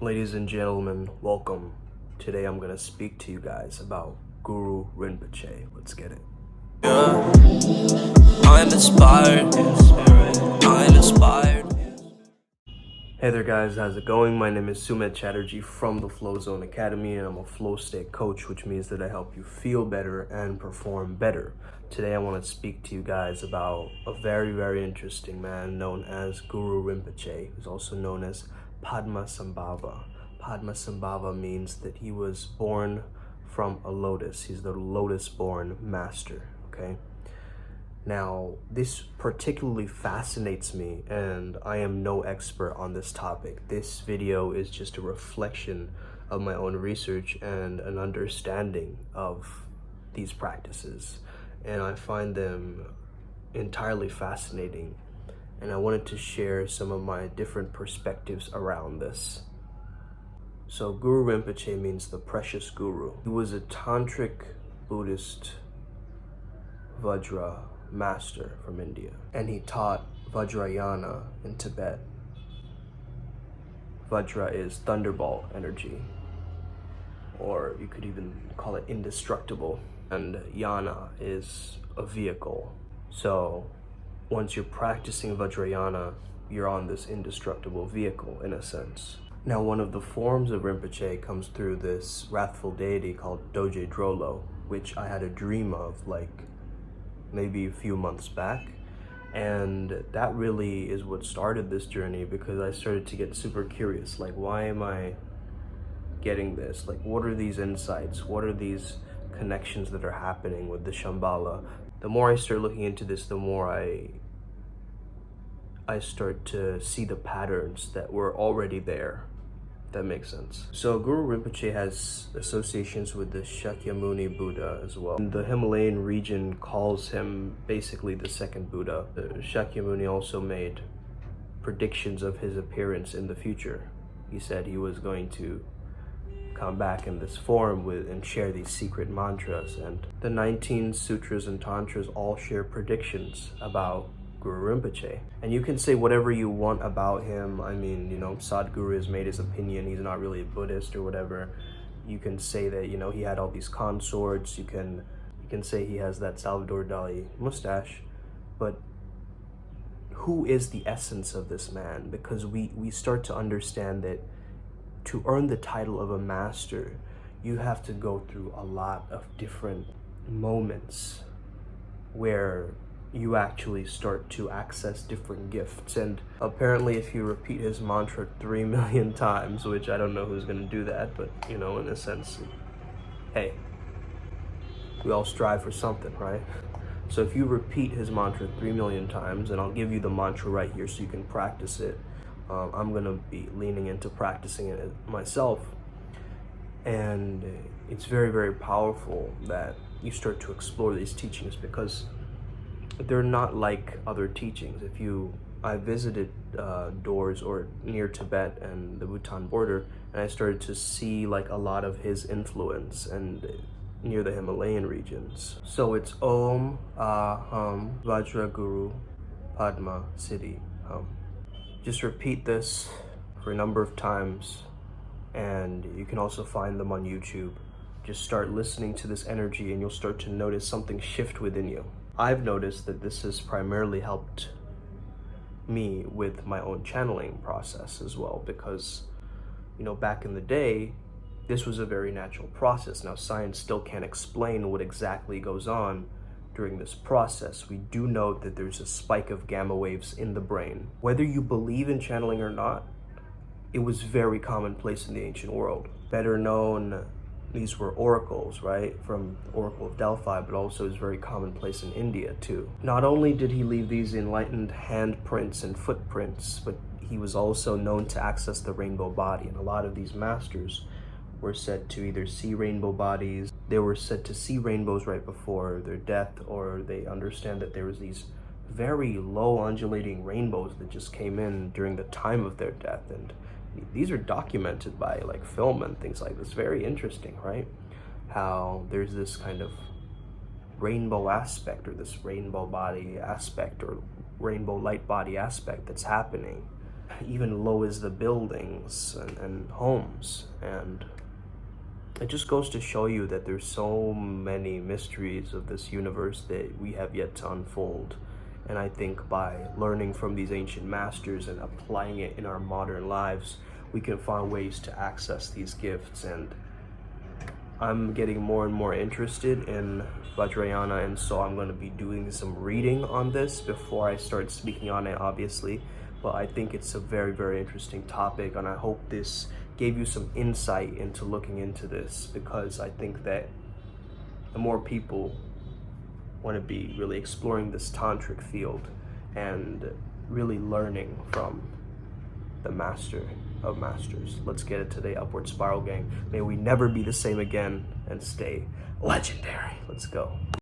Ladies and gentlemen, welcome. Today I'm going to speak to you guys about Guru Rinpoche. Let's get it. Yeah, I'm inspired. I'm inspired. Hey there guys, how's it going? My name is Sumit Chatterjee from the Flow Zone Academy, and I'm a flow state coach, which means that I help you feel better and perform better. Today I want to speak to you guys about a very interesting man known as Guru Rinpoche, who's also known as Padmasambhava. Padmasambhava means that he was born from a lotus. He's the lotus-born master, okay? Now, this particularly fascinates me, and I am no expert on this topic. This video is just a reflection of my own research and an understanding of these practices, and I find them entirely fascinating, and I wanted to share some of my different perspectives around this. So Guru Rinpoche means the precious guru. He was a tantric Buddhist Vajra master from India, and he taught Vajrayana in Tibet. Vajra is thunderbolt energy, or you could even call it indestructible, and Yana is a vehicle. So once you're practicing Vajrayana, you're on this indestructible vehicle in a sense. Now, one of the forms of Rinpoche comes through this wrathful deity called Doje Drolo, which I had a dream of like maybe a few months back, and that really is what started this journey, because I started to get super curious, like, why am I getting this? Like, what are these insights? What are these connections that are happening with the Shambhala? The more I start looking into this, the more I start to see the patterns that were already there, if that makes sense. So Guru Rinpoche has associations with the Shakyamuni Buddha as well. The Himalayan region calls him basically the second Buddha. The Shakyamuni also made predictions of his appearance in the future. He said he was going to come back in this form and share these secret mantras, and the 19 sutras and tantras all share predictions about Guru Rinpoche. And you can say whatever you want about him. I mean, Sadhguru has made his opinion. He's not really a Buddhist or whatever. You can say that, he had all these consorts. You can say he has that Salvador Dali mustache. But who is the essence of this man? Because we start to understand that to earn the title of a master, you have to go through a lot of different moments where you actually start to access different gifts. And apparently if you repeat his mantra 3 million times, which I don't know who's going to do that, but in a sense, hey, we all strive for something, right? So if you repeat his mantra 3 million times, and I'll give you the mantra right here so you can practice it. I'm going to be leaning into practicing it myself, and it's very powerful that you start to explore these teachings, because they're not like other teachings. I visited Doors or near Tibet and the Bhutan border, and I started to see like a lot of his influence and near the Himalayan regions. So it's Om Aham Vajra Guru Padma Siddhi Hum. Just repeat this for a number of times, and you can also find them on YouTube. Just start listening to this energy and you'll start to notice something shift within you. I've noticed that this has primarily helped me with my own channeling process as well, because, back in the day, this was a very natural process. Now, science still can't explain what exactly goes on during this process. We do know that there's a spike of gamma waves in the brain. Whether you believe in channeling or not, it was very commonplace in the ancient world. Better known, these were oracles, right? From the Oracle of Delphi, but also is very commonplace in India too. Not only did he leave these enlightened handprints and footprints, but he was also known to access the rainbow body. And a lot of these masters were said to either see rainbow bodies, they were said to see rainbows right before their death, or they understand that there was these very low undulating rainbows that just came in during the time of their death. And these are documented by like film and things like this. Very interesting, right? How there's this kind of rainbow aspect, or this rainbow body aspect, or rainbow light body aspect that's happening. even low as the buildings and homes. And it just goes to show you that there's so many mysteries of this universe that we have yet to unfold. And I think by learning from these ancient masters and applying it in our modern lives, we can find ways to access these gifts. And I'm getting more and more interested in Vajrayana, and so I'm going to be doing some reading on this before I start speaking on it, obviously. But I think it's a very, very interesting topic, and I hope this gave you some insight into looking into this, because I think that the more people want to be really exploring this tantric field and really learning from the master of masters. Let's get it today, Upward Spiral gang. May we never be the same again and stay legendary. Let's go.